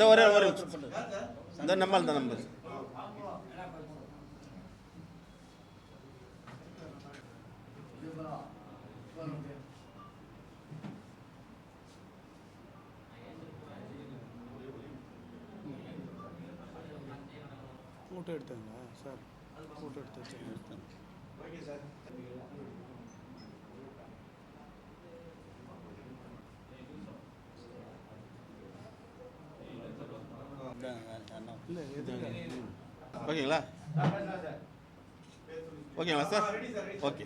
இந்த ஒரே ஒரு இந்த நம்பர் இந்த நம்பர் ஃபோட்டோ எடுத்தாங்களா சார்? ஃபோட்டோ எடுத்து வச்சுருக்கேன். Okay sir. இல்லை ஓகேங்களா? ஓகேங்களா சார்? ஓகே.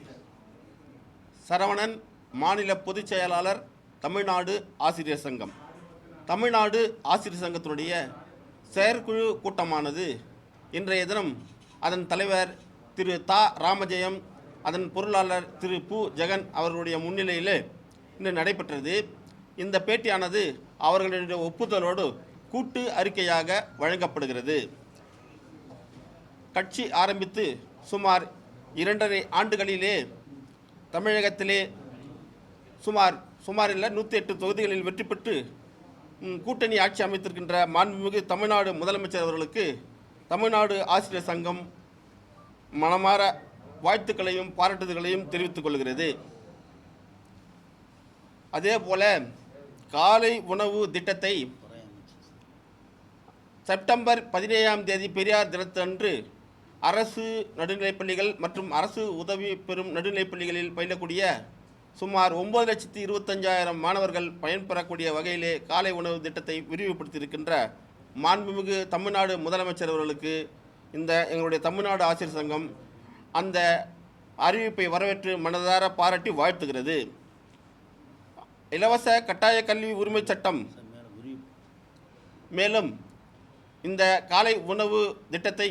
சரவணன், மாநில பொதுச் செயலாளர், தமிழ்நாடு ஆசிரியர் சங்கம். தமிழ்நாடு ஆசிரியர் சங்கத்தினுடைய செயற்குழு கூட்டமானது இன்றைய தினம் அதன் தலைவர் திரு தா ராமஜெயம், அதன் பொருளாளர் திரு பு ஜெகன் அவர்களுடைய முன்னிலையில் இன்று நடைபெற்றது. இந்த பேட்டியானது அவர்களுடைய ஒப்புதலோடு கூட்டு அறிக்கையாக வழங்கப்படுகிறது. கட்சி ஆரம்பித்து சுமார் 2.5 ஆண்டுகளிலே தமிழகத்திலே சுமார் 108 தொகுதிகளில் வெற்றி பெற்று கூட்டணி ஆட்சி அமைத்திருக்கின்ற மாண்புமிகு தமிழ்நாடு முதலமைச்சர் அவர்களுக்கு தமிழ்நாடு ஆசிரியர் சங்கம் மனமார வாழ்த்துக்களையும் பாராட்டுதல்களையும் தெரிவித்துக் கொள்கிறது. அதே போல காலை உணவு திட்டத்தை செப்டம்பர் 17ஆம் தேதி பெரியார் தினத்தன்று அரசு நடுநிலைப்பள்ளிகள் மற்றும் அரசு உதவி பெறும் நடுநிலைப்பள்ளிகளில் பயிலக்கூடிய சுமார் 9,25,000 மாணவர்கள் பயன்பெறக்கூடிய வகையிலே காலை உணவு திட்டத்தை விரிவுபடுத்தியிருக்கின்ற மாண்புமிகு தமிழ்நாடு முதலமைச்சர் அவர்களுக்கு இந்த எங்களுடைய தமிழ்நாடு ஆசிரியர் சங்கம் அந்த அறிவிப்பை வரவேற்று மனதார பாராட்டி வாழ்த்துகிறது. இலவச கட்டாய கல்வி உரிமை சட்டம் மேலும் இந்த காலை உணவு திட்டத்தை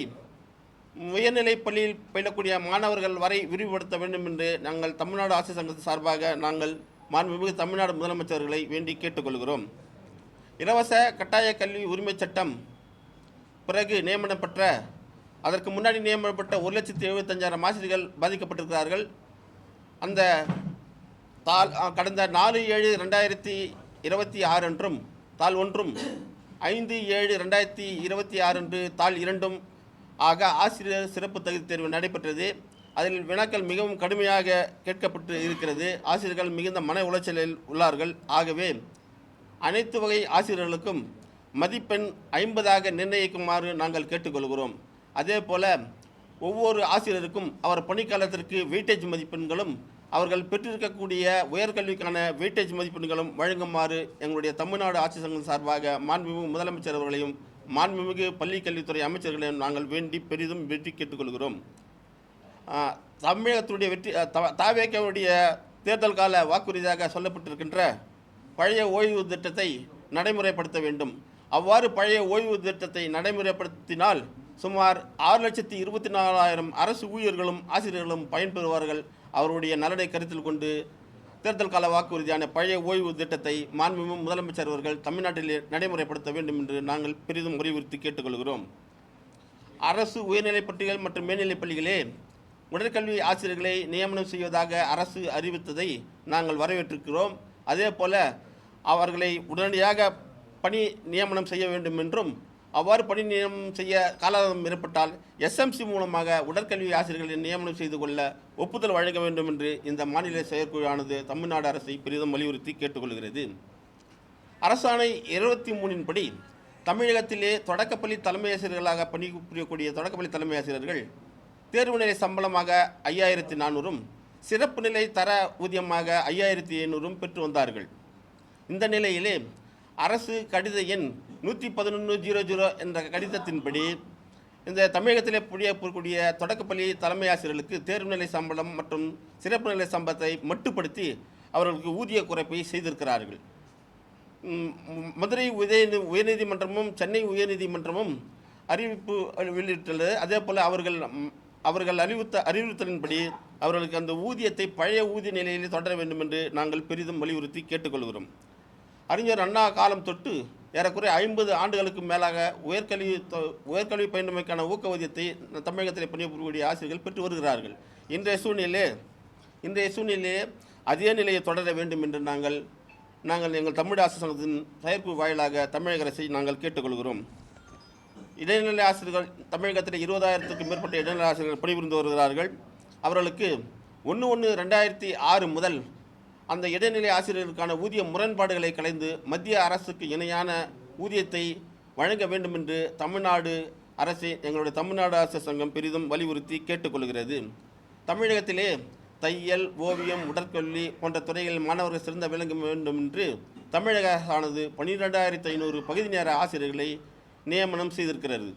உயர்நிலைப் பள்ளியில் பயிலக்கூடிய மாணவர்கள் வரை விரிவுபடுத்த வேண்டும் என்று நாங்கள் தமிழ்நாடு ஆசிரியர் சங்கத்தின் சார்பாக நாங்கள் மாண்புமிகு தமிழ்நாடு முதலமைச்சர்களை வேண்டி கேட்டுக்கொள்கிறோம். இலவச கட்டாய கல்வி உரிமை சட்டம் பிறகு நியமனப்பட்ட அதற்கு முன்னாடி நியமனப்பட்ட 1,75,000 ஆசிரியர்கள் பாதிக்கப்பட்டிருக்கிறார்கள். அந்த கடந்த 4/7/2026 அன்றும் தாள் 1ம் 5/7/2026 அன்று தாள் 2ம் ஆக ஆசிரியர் சிறப்பு தகுதி தேர்வு நடைபெற்றது. அதில் வினாக்கள் மிகவும் கடுமையாக கேட்கப்பட்டு இருக்கிறது. ஆசிரியர்கள் மிகுந்த மன உளைச்சலில் உள்ளார்கள். ஆகவே அனைத்து வகை ஆசிரியர்களுக்கும் மதிப்பெண் 50ஆக நிர்ணயிக்குமாறு நாங்கள் கேட்டுக்கொள்கிறோம். அதே போல் ஒவ்வொரு ஆசிரியருக்கும் அவர் பணிக்காலத்திற்கு வெயிட்டேஜ் மதிப்பெண்களும் அவர்கள் பெற்றிருக்கக்கூடிய உயர்கல்விக்கான வெயிட்டேஜ் மதிப்பெண்களும் வழங்குமாறு எங்களுடைய தமிழ்நாடு ஆட்சியர் சங்கம் சார்பாக மாண்புமிகு முதலமைச்சர் அவர்களையும் மாண்புமிகு பள்ளிக்கல்வித்துறை அமைச்சர்களையும் நாங்கள் வேண்டி பெரிதும் வெற்றி கேட்டுக்கொள்கிறோம். தமிழகத்துடைய தாவேக்காவுடைய தேர்தல் கால வாக்குறுதியாக சொல்லப்பட்டிருக்கின்ற பழைய ஓய்வு திட்டத்தை நடைமுறைப்படுத்த வேண்டும். அவ்வாறு பழைய ஓய்வு திட்டத்தை நடைமுறைப்படுத்தினால் சுமார் 6,24,000 அரசு ஊழியர்களும் ஆசிரியர்களும் பயன்பெறுவார்கள். அவருடைய நலனை கருத்தில் கொண்டு தேர்தல் கால வாக்குறுதியான பழைய ஓய்வு திட்டத்தை மாண்புமிகு முதலமைச்சர் அவர்கள் தமிழ்நாட்டில் நடைமுறைப்படுத்த வேண்டும் என்று நாங்கள் பெரிதும் வலியுறுத்தி கேட்டுக்கொள்கிறோம். அரசு உயர்நிலைப் பள்ளிகள் மற்றும் மேல்நிலைப் பள்ளிகளே உடற்கல்வி ஆசிரியர்களை நியமனம் செய்வதாக அரசு அறிவித்ததை நாங்கள் வரவேற்றிருக்கிறோம். அதே போல் அவர்களை உடனடியாக பணி நியமனம் செய்ய வேண்டும் என்றும் அவ்வாறு பணி நியமனம் செய்ய காலதாமதம் ஏற்பட்டால் எஸ்எம்சி மூலமாக உடற்கல்வி ஆசிரியர்களை நியமனம் செய்து கொள்ள ஒப்புதல் வழங்க வேண்டும் என்று இந்த மாநில செயற்குழுவானது தமிழ்நாடு அரசை பெரிதும் வலியுறுத்தி கேட்டுக்கொள்கிறது. அரசாணை 23 படி தமிழகத்திலே தொடக்கப்பள்ளி தலைமை ஆசிரியர்களாக பணிபுரியக்கூடிய தொடக்கப்பள்ளி தலைமை ஆசிரியர்கள் தேர்வு நிலை சம்பளமாக 5,400ம் சிறப்பு நிலை தர ஊதியமாக 5,700ம் பெற்று வந்தார்கள். இந்த நிலையிலே அரசு கடித எண் 11100 என்ற கடிதத்தின்படி இந்த தமிழகத்திலே புரியக்கூடிய தொடக்கப்பள்ளி தலைமை ஆசிரியர்களுக்கு தேர்வு நிலை சம்பளம் மற்றும் சிறப்பு நிலை சம்பளத்தை மட்டுப்படுத்தி அவர்களுக்கு ஊதிய குறைப்பை செய்திருக்கிறார்கள். மதுரை உயர்நீதிமன்றமும் சென்னை உயர்நீதிமன்றமும் அறிவிப்பு வெளியிட்டுள்ளது. அதே போல் அவர்கள் அறிவுறுத்தலின்படி அவர்களுக்கு அந்த ஊதியத்தை பழைய ஊதிய நிலையில் தொடர வேண்டும் என்று நாங்கள் பெரிதும் வலியுறுத்தி கேட்டுக்கொள்கிறோம். அறிஞர் அண்ணா காலம் தொட்டு ஏறக்குறைய 50 ஆண்டுகளுக்கு மேலாக உயர்கல்வி பயின்றமைக்கான ஊக்க ஊதியத்தை தமிழகத்தில் பணிபுரியக்கூடிய ஆசிரியர்கள் பெற்று வருகிறார்கள். இன்றைய சூழ்நிலையே அதே நிலையை தொடர வேண்டும் என்று நாங்கள் நாங்கள் எங்கள் தமிழ் ஆசிரியர் சங்கத்தின் செயற்குழு வாயிலாக தமிழக அரசை நாங்கள் கேட்டுக்கொள்கிறோம். இடைநிலை ஆசிரியர்கள் தமிழகத்தில் 20,000க்கும் மேற்பட்ட இடைநிலை ஆசிரியர்கள் பணிபுரிந்து வருகிறார்கள். அவர்களுக்கு 1/1/2006 முதல் அந்த இடைநிலை ஆசிரியர்களுக்கான ஊதிய முரண்பாடுகளை களைந்து மத்திய அரசுக்கு இணையான ஊதியத்தை வழங்க வேண்டும் என்று தமிழ்நாடு அரசை எங்களுடைய தமிழ்நாடு ஆசிரியர் சங்கம் பெரிதும் வலியுறுத்தி கேட்டுக்கொள்கிறது. தமிழகத்திலே தையல், ஓவியம், உடற்கல்வி போன்ற துறைகளில் மாணவர்கள் சிறந்த விளங்க வேண்டும் என்று தமிழக அரசானது 12,500 பகுதி நேர ஆசிரியர்களை நியமனம் செய்திருக்கிறது.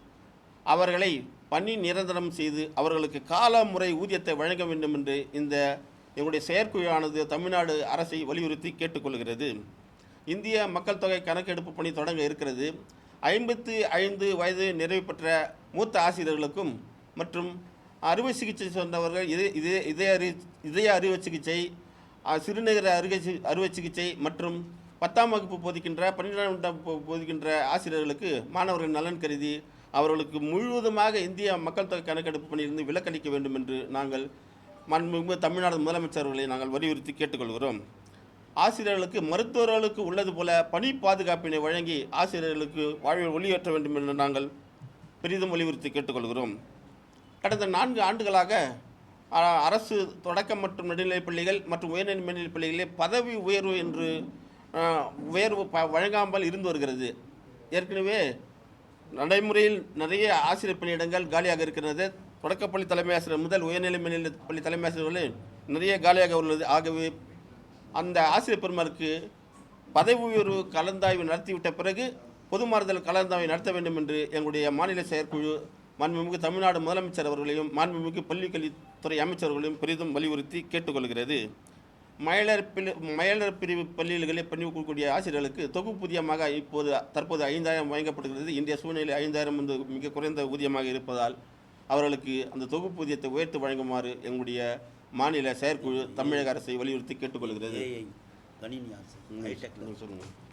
அவர்களை பணி நிரந்தரம் செய்து அவர்களுக்கு காலமுறை ஊதியத்தை வழங்க வேண்டும் என்று இந்த எங்களுடைய செயற்குழுவானது தமிழ்நாடு அரசை வலியுறுத்தி கேட்டுக்கொள்கிறது. இந்திய மக்கள் தொகை கணக்கெடுப்பு பணி தொடங்க இருக்கிறது. 55 வயது நிறைவு பெற்ற மூத்த ஆசிரியர்களுக்கும் மற்றும் அறுவை சிகிச்சை சொன்னவர்கள் இதய அறுவை சிகிச்சை, சிறுநீரக அறுவை சிகிச்சை மற்றும் 10ஆம் வகுப்பு போதிக்கின்ற 12ஆம் போதிக்கின்ற ஆசிரியர்களுக்கு மாணவர்கள் நலன் கருதி அவர்களுக்கு முழுவதுமாக இந்திய மக்கள் தொகை கணக்கெடுப்பு பணியிலிருந்து விலக்களிக்க வேண்டும் என்று நாங்கள் மாண்புமிகு தமிழ்நாடு முதலமைச்சர்களை நாங்கள் வலியுறுத்தி கேட்டுக்கொள்கிறோம். ஆசிரியர்களுக்கு மருத்துவர்களுக்கு உள்ளது போல பணி பாதுகாப்பினை வழங்கி ஆசிரியர்களுக்கு வாழ்வில் ஒளியேற்ற வேண்டும் என்று நாங்கள் பெரிதும் வலியுறுத்தி கேட்டுக்கொள்கிறோம். கடந்த 4 ஆண்டுகளாக அரசு தொடக்க மற்றும் நடுநிலைப் பள்ளிகள் மற்றும் உயர்நிலை மேல்நிலைப் பள்ளிகளிலே பதவி உயர்வு என்று உயர்வு வழங்காமல் இருந்து வருகிறது. ஏற்கனவே நடைமுறையில் நிறைய ஆசிரியர் பணியிடங்கள் காலியாக இருக்கிறது. தொடக்கப்பள்ளி தலைமை ஆசிரியர் முதல் உயர்நிலை மேல்நிலை பள்ளி தலைமை ஆசிரியர்கள் நிறைய காலியாக உள்ளது. ஆகவே அந்த ஆசிரியர் பெருமருக்கு பதவி உயர்வு கலந்தாய்வு நடத்திவிட்ட பிறகு பொது மாறுதல் கலந்தாய்வு நடத்த வேண்டும் என்று எங்களுடைய மாநில செயற்குழு மாண்புமிகு தமிழ்நாடு முதலமைச்சர் அவர்களையும் மாண்புமிகு பள்ளிக்கல்வித்துறை அமைச்சர்களையும் பெரிதும் வலியுறுத்தி கேட்டுக்கொள்கிறது. மயிலர் பிரிவு பள்ளிகளில் பணிபுரியக்கூடிய ஆசிரியர்களுக்கு தொகுப்பூதியமாக தற்போது 5,000 வழங்கப்படுகிறது. இந்திய சூழ்நிலை 5,000 வந்து மிக குறைந்த ஊதியமாக இருப்பதால் அவர்களுக்கு அந்த தொகுப்பூதியத்தை உயர்த்தி வழங்குமாறு எங்களுடைய மாநில செயற்குழு தமிழக அரசை வலியுறுத்தி கேட்டுக்கொள்கிறது.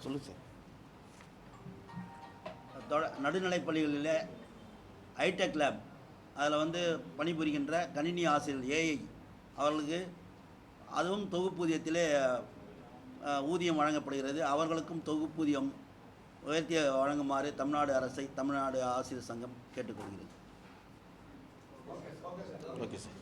சொல்லுங்கள் சார். நடுநிலைப் பள்ளிகளில் ஹைடெக் லேப் அதில் வந்து பணிபுரிகின்ற கணினி ஆசிரியர் ஏஐ அவர்களுக்கு அதுவும் தொகுப்பூதியத்திலே ஊதியம் வழங்கப்படுகிறது. அவர்களுக்கும் தொகுப்பூதியம் உயர்த்தி வழங்குமாறு தமிழ்நாடு அரசை தமிழ்நாடு ஆசிரியர் சங்கம் கேட்டுக்கொள்கிறது. Okay sir.